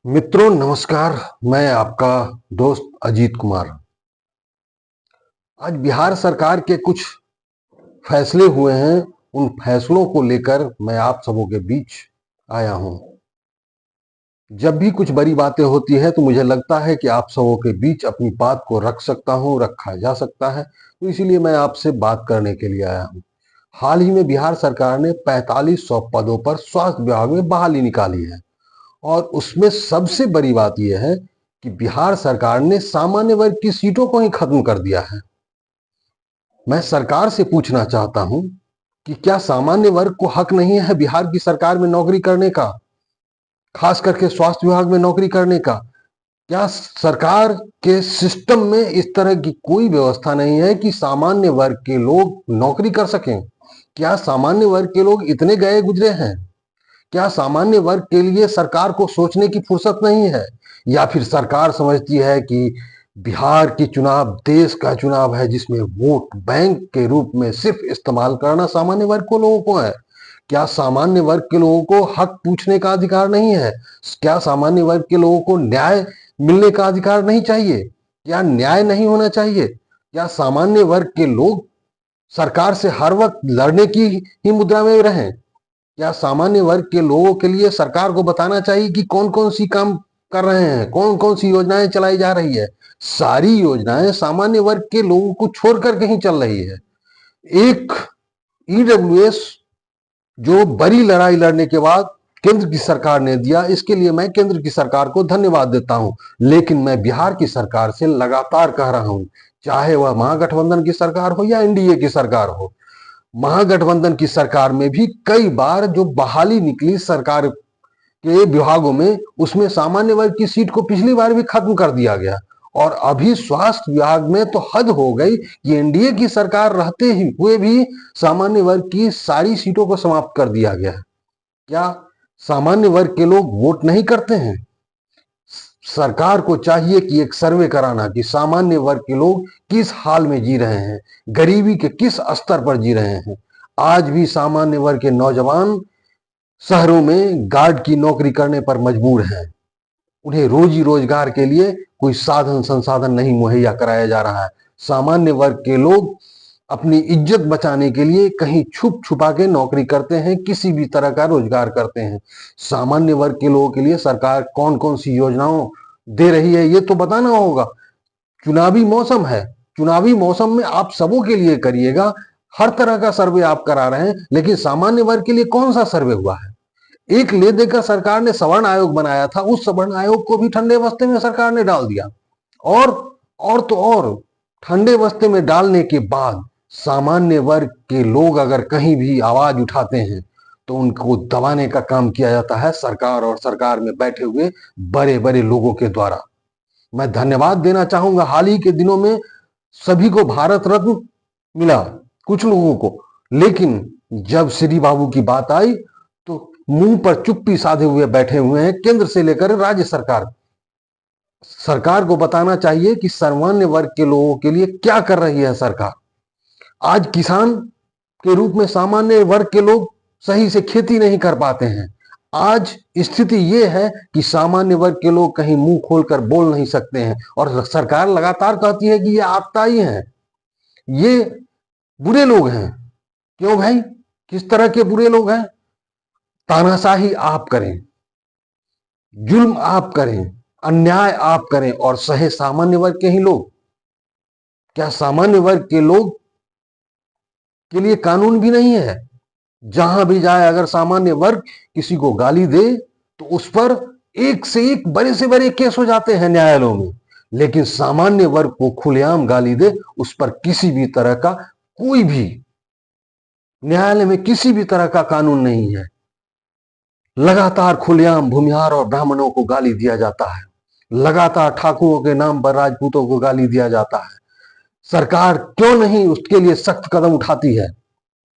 मित्रों नमस्कार। मैं आपका दोस्त अजीत कुमार। आज बिहार सरकार के कुछ फैसले हुए हैं। उन फैसलों को लेकर मैं आप सबों के बीच आया हूं। जब भी कुछ बड़ी बातें होती है तो मुझे लगता है कि आप सबों के बीच अपनी बात को रख सकता हूं, रखा जा सकता है, तो इसीलिए मैं आपसे बात करने के लिए आया हूं। हाल ही में बिहार सरकार ने 4500 पदों पर स्वास्थ्य विभाग में बहाली निकाली है और उसमें सबसे बड़ी बात यह है कि बिहार सरकार ने सामान्य वर्ग की सीटों को ही खत्म कर दिया है। मैं सरकार से पूछना चाहता हूं कि क्या सामान्य वर्ग को हक नहीं है बिहार की सरकार में नौकरी करने का, खास करके स्वास्थ्य विभाग में नौकरी करने का? क्या सरकार के सिस्टम में इस तरह की कोई व्यवस्था नहीं है कि सामान्य वर्ग के लोग नौकरी कर सकें? क्या सामान्य वर्ग के लोग इतने गए गुजरे हैं? क्या सामान्य वर्ग के लिए सरकार को सोचने की फुर्सत नहीं है? या फिर सरकार समझती है कि बिहार की चुनाव देश का चुनाव है जिसमें वोट बैंक के रूप में सिर्फ इस्तेमाल करना सामान्य वर्ग को लोगों को है? क्या सामान्य वर्ग के लोगों को हक पूछने का अधिकार नहीं है? क्या सामान्य वर्ग के लोगों को न्याय मिलने का अधिकार नहीं चाहिए? क्या न्याय नहीं होना चाहिए? क्या सामान्य वर्ग के लोग सरकार से हर वक्त लड़ने की ही मुद्रा में रहें? क्या सामान्य वर्ग के लोगों के लिए सरकार को बताना चाहिए कि कौन कौन सी काम कर रहे हैं, कौन कौन सी योजनाएं चलाई जा रही है? सारी योजनाएं सामान्य वर्ग के लोगों को छोड़कर कहीं चल रही है। एक ईडब्ल्यूएस जो बड़ी लड़ाई लड़ने के बाद केंद्र की सरकार ने दिया, इसके लिए मैं केंद्र की सरकार को धन्यवाद देता हूं। लेकिन मैं बिहार की सरकार से लगातार कह रहा हूं, चाहे वह महागठबंधन की सरकार हो या एनडीए की सरकार हो, महागठबंधन की सरकार में भी कई बार जो बहाली निकली सरकार के विभागों में, उसमें सामान्य वर्ग की सीट को पिछली बार भी खत्म कर दिया गया। और अभी स्वास्थ्य विभाग में तो हद हो गई कि एनडीए की सरकार रहते ही हुए भी सामान्य वर्ग की सारी सीटों को समाप्त कर दिया गया है। क्या सामान्य वर्ग के लोग वोट नहीं करते हैं? सरकार को चाहिए कि एक सर्वे कराना कि सामान्य वर्ग के लोग किस हाल में जी रहे हैं, गरीबी के किस स्तर पर जी रहे हैं। आज भी सामान्य वर्ग के नौजवान शहरों में गार्ड की नौकरी करने पर मजबूर हैं। उन्हें रोजी रोजगार के लिए कोई साधन संसाधन नहीं मुहैया कराया जा रहा है। सामान्य वर्ग के लोग अपनी इज्जत बचाने के लिए कहीं छुप छुपा के नौकरी करते हैं, किसी भी तरह का रोजगार करते हैं। सामान्य वर्ग के लोगों के लिए सरकार कौन कौन सी योजनाओं दे रही है ये तो बताना होगा। चुनावी मौसम है, चुनावी मौसम में आप सबों के लिए करिएगा, हर तरह का सर्वे आप करा रहे हैं, लेकिन सामान्य वर्ग के लिए कौन सा सर्वे हुआ है? एक ले देकर सरकार ने सवर्ण आयोग बनाया था, उस सवर्ण आयोग को भी ठंडे बस्ते में सरकार ने डाल दिया। और तो और ठंडे बस्ते में डालने के बाद सामान्य वर्ग के लोग अगर कहीं भी आवाज उठाते हैं तो उनको दबाने का काम किया जाता है सरकार और सरकार में बैठे हुए बड़े बड़े लोगों के द्वारा। मैं धन्यवाद देना चाहूंगा, हाल ही के दिनों में सभी को भारत रत्न मिला, कुछ लोगों को, लेकिन जब श्री बाबू की बात आई तो मुंह पर चुप्पी साधे हुए बैठे हुए हैं केंद्र से लेकर राज्य सरकार। सरकार को बताना चाहिए कि सामान्य वर्ग के लोगों के लिए क्या कर रही है सरकार। आज किसान के रूप में सामान्य वर्ग के लोग सही से खेती नहीं कर पाते हैं। आज स्थिति यह है कि सामान्य वर्ग के लोग कहीं मुंह खोलकर बोल नहीं सकते हैं और सरकार लगातार कहती है कि ये आतताई हैं, ये बुरे लोग हैं। क्यों भाई, किस तरह के बुरे लोग हैं? तानाशाही आप करें, जुल्म आप करें, अन्याय आप करें और सहे सामान्य वर्ग के ही लोग। क्या सामान्य वर्ग के लोग के लिए कानून भी नहीं है? जहां भी जाए अगर सामान्य वर्ग किसी को गाली दे तो उस पर एक से एक बड़े से बड़े केस हो जाते हैं न्यायालयों में, लेकिन सामान्य वर्ग को खुलेआम गाली दे उस पर किसी भी तरह का कोई भी न्यायालय में किसी भी तरह का कानून नहीं है। लगातार खुलेआम भूमिहार और ब्राह्मणों को गाली दिया जाता है, लगातार ठाकुरों के नाम पर राजपूतों को गाली दिया जाता है। सरकार क्यों नहीं उसके लिए सख्त कदम उठाती है?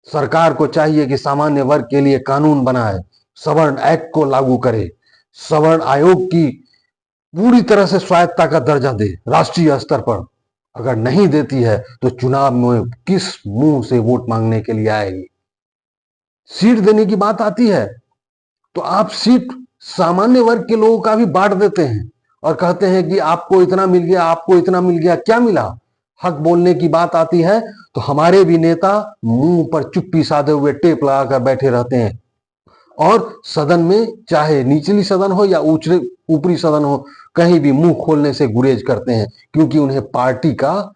सरकार को चाहिए कि सामान्य वर्ग के लिए कानून बनाए, सवर्ण एक्ट को लागू करे, सवर्ण आयोग की पूरी तरह से स्वायत्ता का दर्जा दे राष्ट्रीय स्तर पर। अगर नहीं देती है तो चुनाव में किस मुंह से वोट मांगने के लिए आएगी? सीट देने की बात आती है तो आप सीट सामान्य वर्ग के लोगों का भी बांट देते हैं और कहते हैं कि आपको इतना मिल गया, आपको इतना मिल गया। क्या मिला? हक बोलने की बात आती है तो हमारे भी नेता मुंह पर चुप्पी साधे हुए टेप लगाकर बैठे रहते हैं और सदन में, चाहे निचली सदन हो या ऊपरी सदन हो, कहीं भी मुंह खोलने से गुरेज करते हैं, क्योंकि उन्हें पार्टी का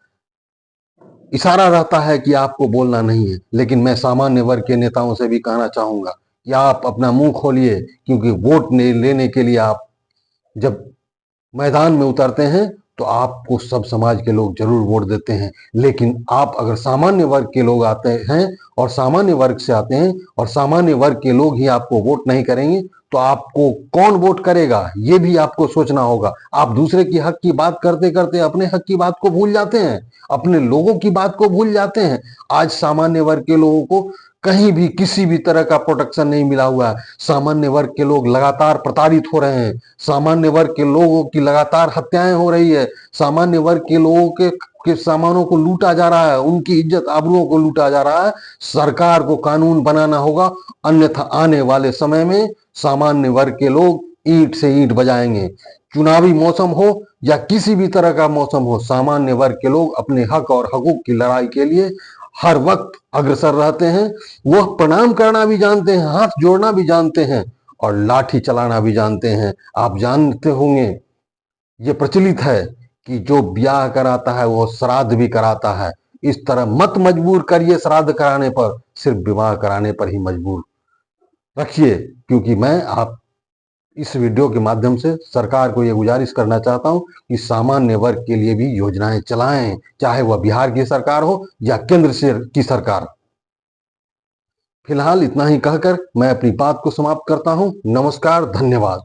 इशारा रहता है कि आपको बोलना नहीं है। लेकिन मैं सामान्य वर्ग के नेताओं से भी कहना चाहूंगा कि आप अपना मुंह खोलिए, क्योंकि वोट लेने के लिए आप जब मैदान में उतरते हैं तो आपको सब समाज के लोग जरूर वोट देते हैं। लेकिन आप अगर सामान्य वर्ग के लोग आते हैं और सामान्य वर्ग से आते हैं और सामान्य वर्ग के लोग ही आपको वोट नहीं करेंगे तो आपको कौन वोट करेगा, ये भी आपको सोचना होगा। आप दूसरे की हक की बात करते करते अपने हक की बात को भूल जाते हैं, अपने लोगों की बात को भूल जाते हैं। आज सामान्य वर्ग के लोगों को कहीं भी किसी भी तरह का प्रोटेक्शन नहीं मिला हुआ है। सामान्य वर्ग के लोग लगातार प्रताड़ित हो रहे हैं, सामान्य वर्ग के लोगों की लगातार हत्याएं हो रही है, सामान्य वर्ग के लोगों के सामानों को लूटा जा रहा है, उनकी इज्जत आबरूओं को लूटा जा रहा है। सरकार को कानून बनाना होगा, अन्यथा आने वाले समय में सामान्य वर्ग के लोग ईंट से ईंट बजाएंगे। चुनावी मौसम हो या किसी भी तरह का मौसम हो, सामान्य वर्ग के लोग अपने हक और हकूक की लड़ाई के लिए हर वक्त अग्रसर रहते हैं। वह प्रणाम करना भी जानते हैं, हाथ जोड़ना भी जानते हैं और लाठी चलाना भी जानते हैं। आप जानते होंगे, ये प्रचलित है कि जो ब्याह कराता है वो श्राद्ध भी कराता है। इस तरह मत मजबूर करिए श्राद्ध कराने पर, सिर्फ विवाह कराने पर ही मजबूर रखिए। क्योंकि मैं आप इस वीडियो के माध्यम से सरकार को यह गुजारिश करना चाहता हूं कि सामान्य वर्ग के लिए भी योजनाएं चलाएं, चाहे वह बिहार की सरकार हो या केंद्र से की सरकार। फिलहाल इतना ही कहकर मैं अपनी बात को समाप्त करता हूं। नमस्कार, धन्यवाद।